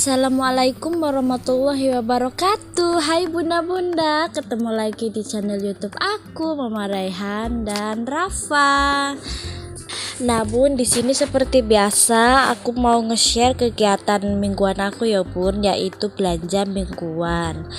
Assalamualaikum warahmatullahi wabarakatuh. Hai bunda-bunda, ketemu lagi di channel YouTube aku, Mama Raihan dan Rafa. Nah bun, di sini seperti biasa aku mau nge-share kegiatan mingguan aku ya bun, yaitu belanja mingguan.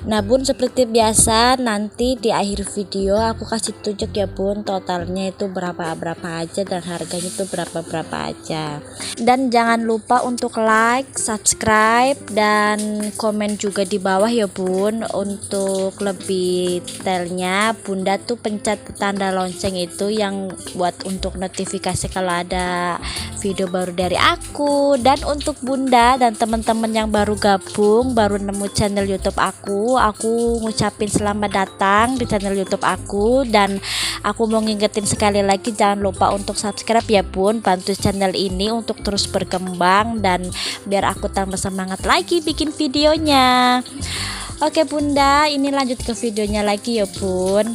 Nah bun, seperti biasa nanti di akhir video aku kasih tunjuk ya bun, totalnya itu berapa aja dan harganya itu berapa aja. Dan jangan lupa untuk like, subscribe, dan komen juga di bawah ya bun. Untuk lebih detailnya bunda tuh pencet tanda lonceng itu yang buat untuk notifikasi kalau ada video baru dari aku. Dan untuk bunda dan teman-teman yang baru gabung, baru nemu channel YouTube aku ngucapin selamat datang di channel YouTube aku. Dan aku mau ngingetin sekali lagi, jangan lupa untuk subscribe ya bun, bantu channel ini untuk terus berkembang dan biar aku tambah semangat lagi bikin videonya. Oke bunda, ini lanjut ke videonya lagi ya bun.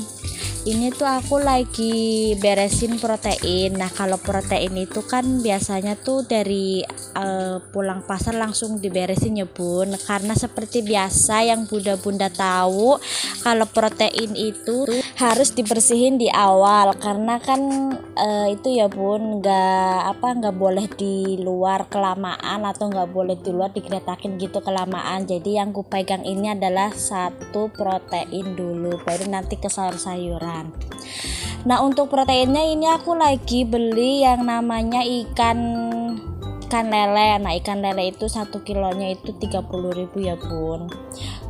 Ini tuh aku lagi beresin protein. Nah kalau protein itu kan biasanya tuh dari pulang pasar langsung diberesin ya bun, karena seperti biasa yang bunda-bunda tahu kalau protein itu harus dibersihin di awal, karena kan itu ya bun, nggak boleh di luar kelamaan atau nggak boleh di luar digeretakin gitu kelamaan. Jadi yang ku pegang ini adalah satu protein dulu, baru nanti ke sayur-sayuran. Nah untuk proteinnya ini aku lagi beli yang namanya ikan lele. Nah ikan lele itu 1 kilonya itu 30.000 ya bun.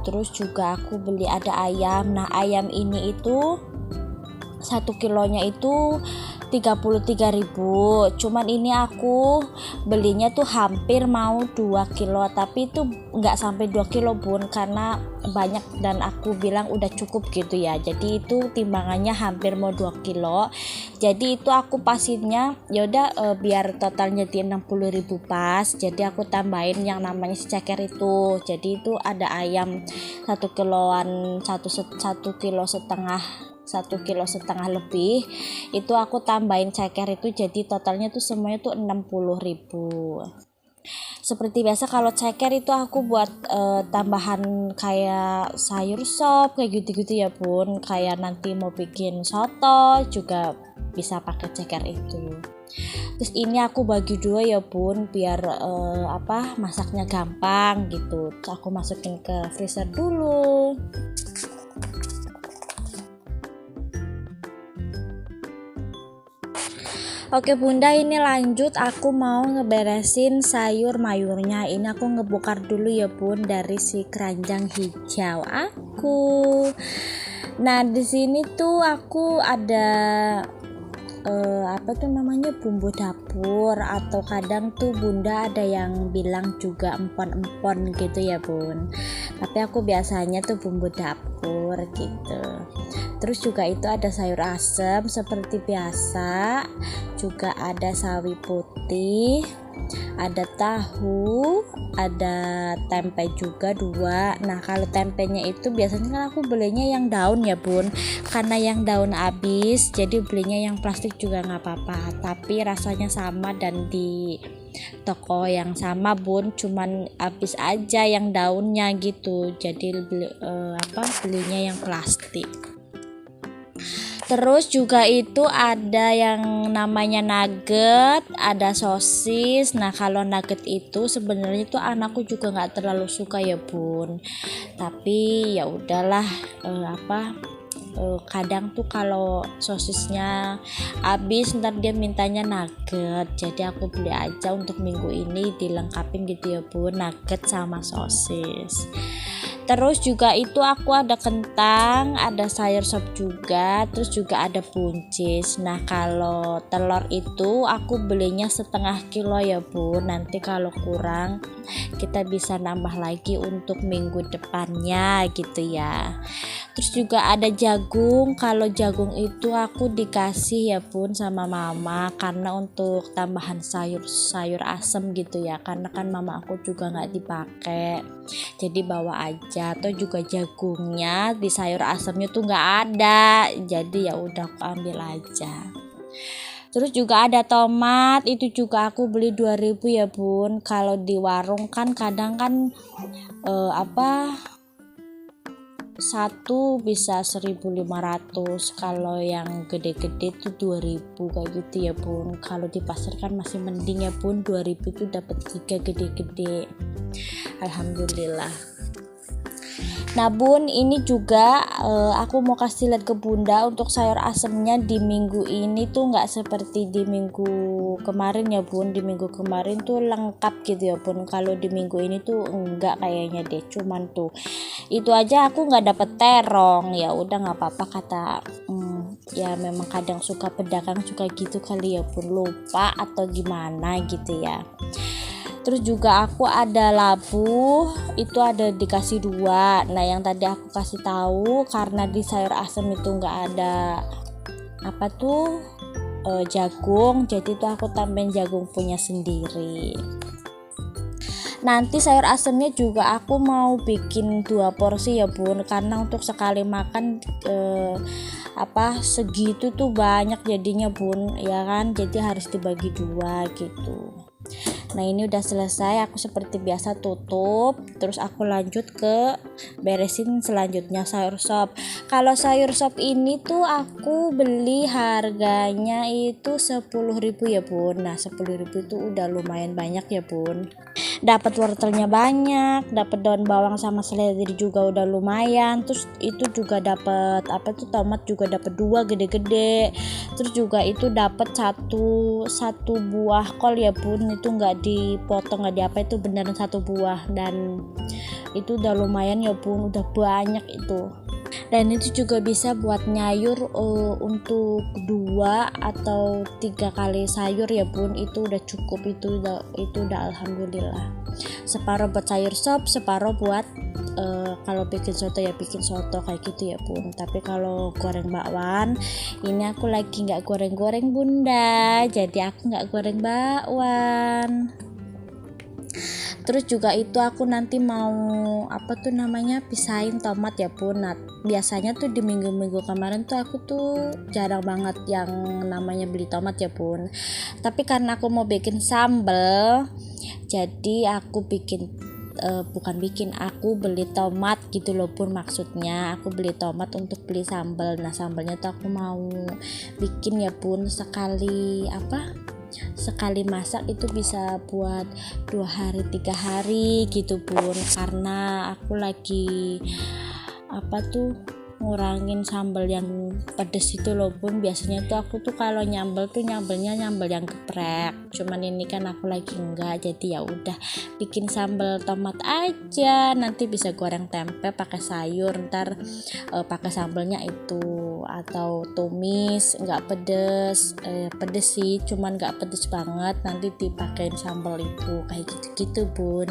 Terus juga aku beli ada ayam. Nah ayam ini itu 1 kilonya itu 33.000. Cuman ini aku belinya tuh hampir mau 2 kilo, tapi itu nggak sampai 2 kilo bun, karena banyak dan aku bilang udah cukup gitu ya. Jadi itu timbangannya hampir mau 2 kilo. Jadi itu aku pasinnya yaudah biar totalnya di 60.000 pas. Jadi aku tambahin yang namanya si ceker itu. Jadi itu ada ayam 1 kiloan, 1,5 kilo lebih, itu aku tambahin ceker itu, jadi totalnya tuh semuanya tuh 60.000. Seperti biasa kalau ceker itu aku buat tambahan kayak sayur sop kayak gitu-gitu ya bun, kayak nanti mau bikin soto juga bisa pakai ceker itu. Terus ini aku bagi dua ya bun, biar masaknya gampang gitu. Terus aku masukin ke freezer dulu. Oke bunda, ini lanjut aku mau ngeberesin sayur mayurnya. Ini aku ngebongkar dulu ya bun dari si keranjang hijau aku. Nah di sini tuh aku ada bumbu dapur, atau kadang tuh bunda ada yang bilang juga empon-empon gitu ya bun, tapi aku biasanya tuh bumbu dapur gitu. Terus juga itu ada sayur asem seperti biasa, juga ada sawi putih, ada tahu, ada tempe juga 2. Nah kalau tempenya itu biasanya kan aku belinya yang daun ya bun, karena yang daun habis jadi belinya yang plastik juga nggak apa-apa, tapi rasanya sama dan di toko yang sama bun, cuman habis aja yang daunnya gitu, jadi belinya yang plastik. Terus juga itu ada yang namanya nugget, ada sosis. Nah kalau nugget itu sebenarnya itu anakku juga nggak terlalu suka ya bun, tapi ya udahlah, kadang tuh kalau sosisnya habis ntar dia mintanya nugget, jadi aku beli aja untuk minggu ini dilengkapin gitu ya bun, nugget sama sosis. Terus juga itu aku ada kentang, ada sayur sop juga, terus juga ada buncis. Nah kalau telur itu aku belinya 1/2 kilo ya bun, nanti kalau kurang kita bisa nambah lagi untuk minggu depannya gitu ya. Terus juga ada jagung. Kalau jagung itu aku dikasih ya bun sama mama, karena untuk tambahan sayur asem gitu ya, karena kan mama aku juga nggak dipakai, jadi bawa aja. Atau juga jagungnya di sayur asemnya tuh nggak ada, jadi ya udah aku ambil aja. Terus juga ada tomat, itu juga aku beli 2000 ya bun. Kalau di warung kan kadang kan satu bisa 1500, kalau yang gede-gede tuh 2000 kayak gitu ya bun. Kalau di pasar kan masih mending ya bun, 2000 tuh dapat 3 gede-gede, alhamdulillah. Nah bun, ini juga aku mau kasih lihat ke bunda untuk sayur asemnya di minggu ini tuh nggak seperti di minggu kemarin ya bun. Di minggu kemarin tuh lengkap gitu ya bun, kalau di minggu ini tuh enggak kayaknya deh, cuman tuh itu aja aku nggak dapet terong. Ya udah nggak apa-apa kata ya memang kadang suka pedagang suka gitu kali ya bun, lupa atau gimana gitu ya. Terus juga aku ada labu, itu ada dikasih 2. Nah yang tadi aku kasih tahu karena di sayur asem itu nggak ada jagung, jadi itu aku tambahin jagung punya sendiri. Nanti sayur asemnya juga aku mau bikin 2 porsi ya bun, karena untuk sekali makan segitu tuh banyak jadinya bun ya kan, jadi harus dibagi 2 gitu. Nah ini udah selesai, aku seperti biasa tutup, terus aku lanjut ke beresin selanjutnya sayur sop. Kalau sayur sop ini tuh aku beli harganya itu 10.000 ya bun. Nah 10.000 itu udah lumayan banyak ya bun. Dapat wortelnya banyak, dapat daun bawang sama seledri juga udah lumayan. Terus itu juga dapat tomat juga dapat 2 gede-gede. Terus juga itu dapat satu buah kol ya bun, itu nggak dipotong nggak diapa, itu beneran 1 buah, dan itu udah lumayan ya bun, udah banyak itu. Dan itu juga bisa buat nyayur untuk 2 atau 3 kali sayur ya bun, itu udah cukup, itu udah alhamdulillah. Separuh buat sayur sop, separuh buat kalau bikin soto ya bikin soto kayak gitu ya bun. Tapi kalau goreng bakwan ini aku lagi nggak goreng-goreng bunda, jadi aku nggak goreng bakwan. Terus juga itu aku nanti mau pisahin tomat ya bun. Nah biasanya tuh di minggu-minggu kemarin tuh aku tuh jarang banget yang namanya beli tomat ya bun, tapi karena aku mau bikin sambal, jadi aku aku beli tomat gitu loh bun. Maksudnya aku beli tomat untuk beli sambal. Nah sambalnya tuh aku mau bikin ya bun, sekali masak itu bisa buat 2 hari 3 hari gitu bun, karena aku lagi ngurangin sambal yang pedes itu loh bun. Biasanya tuh aku tuh kalau nyambelnya nyambel yang geprek, cuman ini kan aku lagi enggak, jadi ya udah bikin sambal tomat aja, nanti bisa goreng tempe pakai sayur, ntar pakai sambalnya itu, atau tumis nggak pedes sih, cuman nggak pedes banget, nanti dipakein sambal itu kayak gitu bun.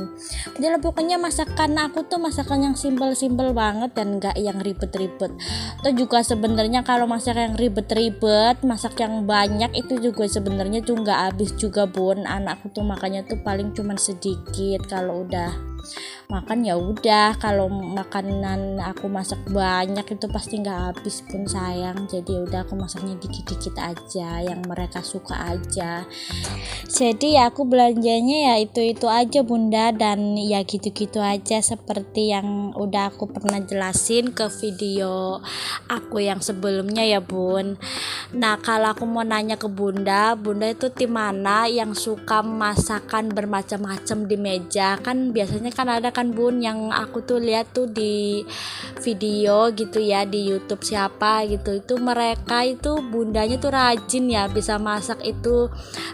Jadi pokoknya masakan aku tuh masakan yang simpel banget dan nggak yang ribet-ribet. Atau juga sebenarnya kalau masak yang ribet-ribet, masak yang banyak itu juga sebenarnya tuh nggak habis juga bun. Anakku tuh makannya tuh paling cuman sedikit, kalau udah makan ya udah. Kalau makanan aku masak banyak itu pasti nggak habis pun sayang, jadi udah aku masaknya dikit-dikit aja yang mereka suka aja. Jadi ya aku belanjanya ya itu aja bunda, dan ya gitu-gitu aja seperti yang udah aku pernah jelasin ke video aku yang sebelumnya ya bun. Nah kalau aku mau nanya ke bunda itu tim mana yang suka masakan bermacam-macam di meja? Kan biasanya kan ada kan bun yang aku tuh lihat tuh di video gitu ya di YouTube siapa gitu, itu mereka itu bundanya tuh rajin ya, bisa masak itu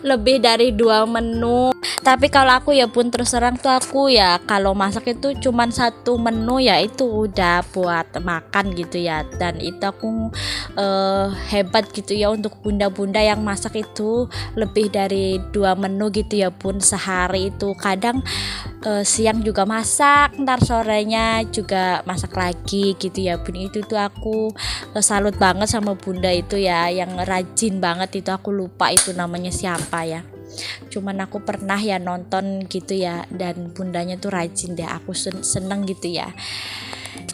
lebih dari 2 menu. Tapi kalau aku ya bun terus terang tuh aku ya kalau masak itu cuman 1 menu, ya itu udah buat makan gitu ya, dan itu aku hebat gitu ya untuk bunda-bunda yang masak itu lebih dari 2 menu gitu ya bun sehari itu. Kadang siang juga masak, ntar sorenya juga masak lagi gitu ya bun. Itu tuh aku salut banget sama bunda itu ya, yang rajin banget itu. Aku lupa itu namanya siapa ya, cuman aku pernah ya nonton gitu ya, dan bundanya tuh rajin deh, aku seneng gitu ya.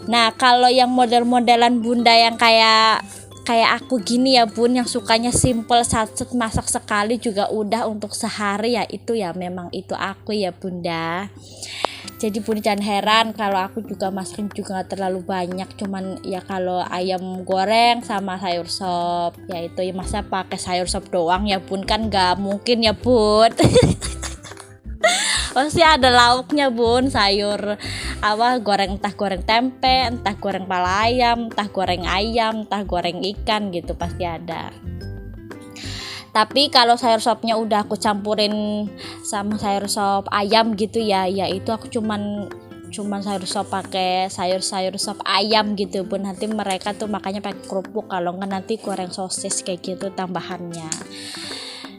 Nah kalau yang model-modelan bunda yang kayak kayak aku gini ya bun, yang sukanya simple, satu masak sekali juga udah untuk sehari, ya itu ya memang itu aku ya bunda. Jadi bun jangan heran kalau aku juga masaknya juga gak terlalu banyak, cuman ya kalau ayam goreng sama sayur sop, ya itu ya masa pakai sayur sop doang ya bun, kan gak mungkin ya bun. Pasti ada lauknya bun, sayur goreng, entah goreng tempe, entah goreng pala ayam, entah goreng ayam, entah goreng ikan gitu, pasti ada. Tapi kalau sayur sopnya udah aku campurin sama sayur sop ayam gitu ya itu aku cuman sayur sop pakai sayur sop ayam gitu bun. Nanti mereka tuh makanya pakai kerupuk, kalau enggak nanti goreng sosis kayak gitu tambahannya.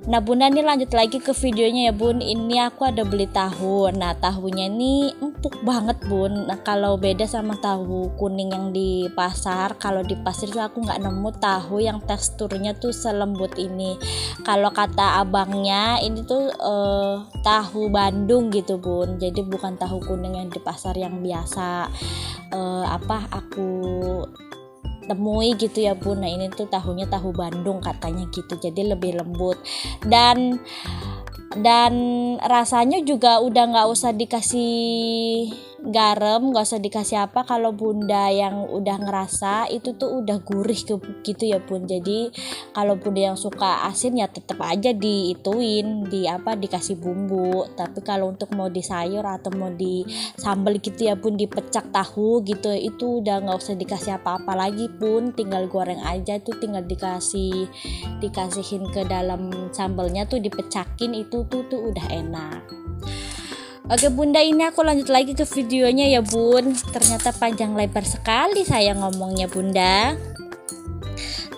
Nah bunda, ini lanjut lagi ke videonya ya bun. Ini aku ada beli tahu. Nah tahunya ini empuk banget bun. Nah kalau beda sama tahu kuning yang di pasar, kalau di pasar itu aku nggak nemu tahu yang teksturnya tuh selembut ini. Kalau kata abangnya ini tuh tahu Bandung gitu bun. Jadi bukan tahu kuning yang di pasar yang biasa aku temui gitu ya bun. Nah ini tuh tahunya tahu Bandung katanya gitu, jadi lebih lembut dan rasanya juga udah nggak usah dikasih garam, nggak usah dikasih apa. Kalau bunda yang udah ngerasa itu tuh udah gurih gitu ya bun. Jadi kalau bunda yang suka asin ya tetap aja dikasih bumbu. Tapi kalau untuk mau di sayur atau mau di sambal gitu ya bun, dipecak tahu gitu, itu udah nggak usah dikasih apa-apa lagi bun, tinggal goreng aja tuh, tinggal dikasihin ke dalam sambalnya tuh, dipecakin itu tuh udah enak. Oke bunda, ini aku lanjut lagi ke videonya ya bun. Ternyata panjang lebar sekali saya ngomongnya bunda.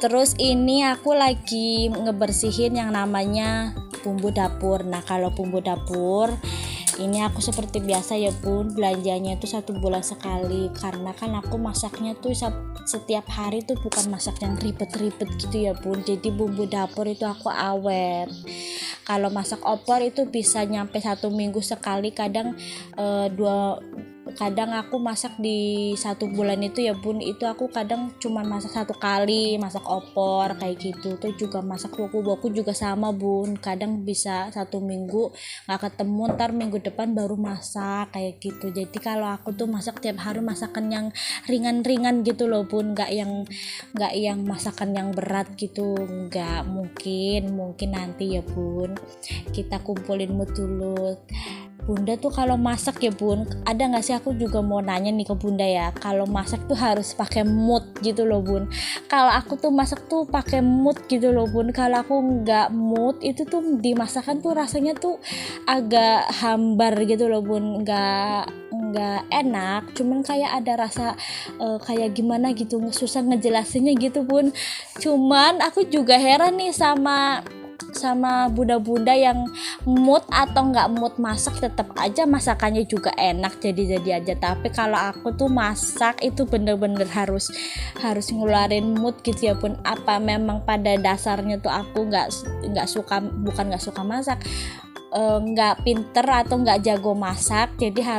Terus ini aku lagi ngebersihin yang namanya bumbu dapur. Nah kalau bumbu dapur ini aku seperti biasa ya bun, belanjanya itu 1 bulan sekali, karena kan aku masaknya tuh setiap hari tuh, bukan masak yang ribet-ribet gitu ya bun. Jadi bumbu dapur itu aku awet. Kalau masak opor itu bisa nyampe 1 minggu sekali, kadang kadang aku masak di 1 bulan itu ya bun, itu aku kadang cuma masak 1 kali masak opor kayak gitu. Tuh juga masak woku juga sama bun, kadang bisa 1 minggu nggak ketemu, ntar minggu depan baru masak kayak gitu. Jadi kalau aku tuh masak tiap hari masakan yang ringan-ringan gitu loh bun, nggak yang masakan yang berat gitu, nggak. Mungkin nanti ya bun kita kumpulin mood dulu. Bunda tuh kalau masak ya bun, ada nggak sih, aku juga mau nanya nih ke bunda ya, kalau masak tuh harus pakai mood gitu loh bun. Kalau aku tuh masak tuh pakai mood gitu loh bun. Kalau aku nggak mood itu tuh dimasakan tuh rasanya tuh agak hambar gitu loh bun, nggak enak, cuman kayak ada rasa kayak gimana gitu, susah ngejelasinnya gitu bun. Cuman aku juga heran nih sama bunda-bunda yang mood atau nggak mood masak, tetap aja masakannya juga enak, jadi aja. Tapi kalau aku tuh masak itu bener-bener harus ngeluarin mood gitu ya bun. Apa memang pada dasarnya tuh aku nggak suka masak, nggak pinter atau nggak jago masak, jadi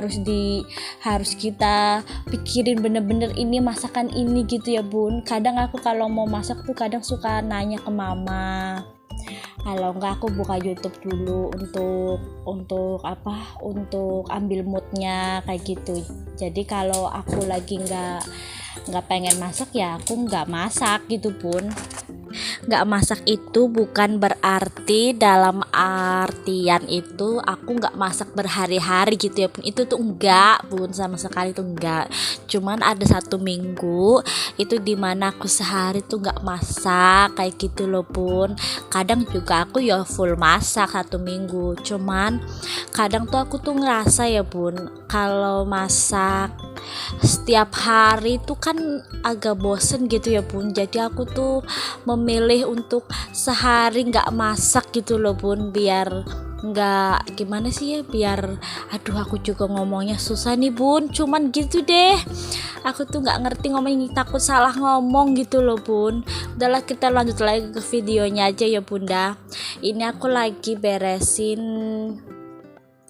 harus kita pikirin bener-bener ini masakan ini gitu ya bun. Kadang aku kalau mau masak tuh kadang suka nanya ke mama, kalau enggak aku buka YouTube dulu untuk ambil moodnya kayak gitu. Jadi kalau aku lagi nggak pengen masak ya aku nggak masak gitu pun. Nggak masak itu bukan berarti dalam artian itu aku nggak masak berhari-hari gitu ya pun, itu tuh enggak pun, sama sekali tuh enggak. Cuman ada 1 minggu itu dimana aku sehari tuh nggak masak kayak gitu loh pun. Kadang juga aku ya full masak 1 minggu, cuman kadang tuh aku tuh ngerasa ya bun, kalau masak setiap hari tuh kan agak bosen gitu ya bun. Jadi aku tuh memilih untuk sehari nggak masak gitu loh bun, biar nggak gimana sih ya, biar aku juga ngomongnya susah nih bun, cuman gitu deh, aku tuh nggak ngerti ngomongnya, takut salah ngomong gitu loh bun. Udahlah, kita lanjut lagi ke videonya aja ya bunda. Ini aku lagi beresin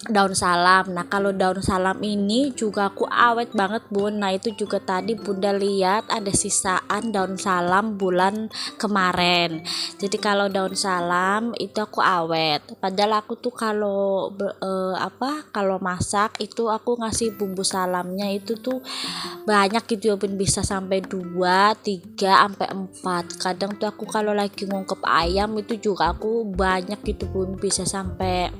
daun salam. Nah kalau daun salam ini juga aku awet banget bun. Nah itu juga tadi bunda lihat ada sisaan daun salam bulan kemarin. Jadi kalau daun salam itu aku awet. Padahal aku tuh kalau masak itu aku ngasih bumbu salamnya itu tuh banyak gitu ya bun, bisa sampai 2, 3, sampai 4. Kadang tuh aku kalau lagi ngungkep ayam itu juga aku banyak gitu bun, bisa sampai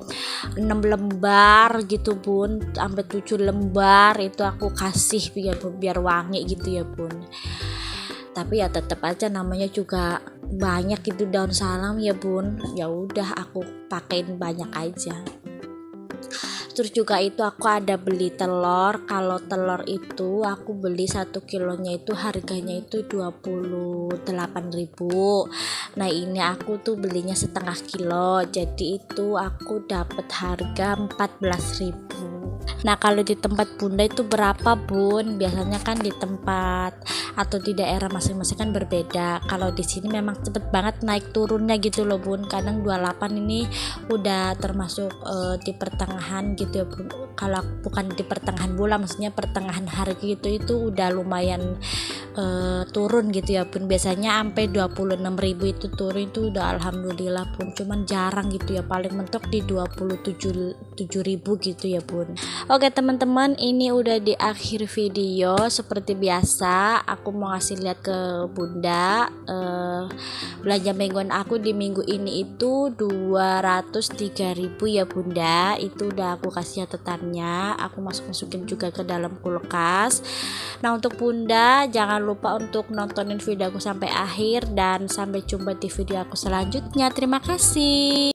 6 lembar gitu bun, sampai 7 lembar itu aku kasih biar wangi gitu ya bun. Tapi ya tetap aja namanya juga banyak itu daun salam ya bun, ya udah aku pakein banyak aja. Terus juga itu aku ada beli telur. Kalau telur itu aku beli 1 kilonya itu harganya itu 28.000. Nah ini aku tuh belinya setengah kilo, jadi itu aku dapat harga 14.000. Nah kalau di tempat bunda itu berapa bun? Biasanya kan di tempat atau di daerah masing-masing kan berbeda. Kalau di sini memang cepet banget naik turunnya gitu loh bun. Kadang 28 ini udah termasuk di pertengahan gitu ya bun. Kalau bukan di pertengahan bulan, maksudnya pertengahan harga gitu, itu udah lumayan turun gitu ya bun. Biasanya sampai 26.000 itu turun, itu udah alhamdulillah bun. Cuman jarang gitu ya, paling mentok di 27.000 gitu ya bun. Oke teman-teman, ini udah di akhir video. Seperti biasa aku mau ngasih lihat ke bunda belanja mingguan aku di minggu ini itu 203.000 ya bunda. Itu udah aku kasih catatannya, aku masukin juga ke dalam kulkas. Nah untuk bunda jangan lupa untuk nontonin video aku sampai akhir, dan sampai jumpa di video aku selanjutnya. Terima kasih.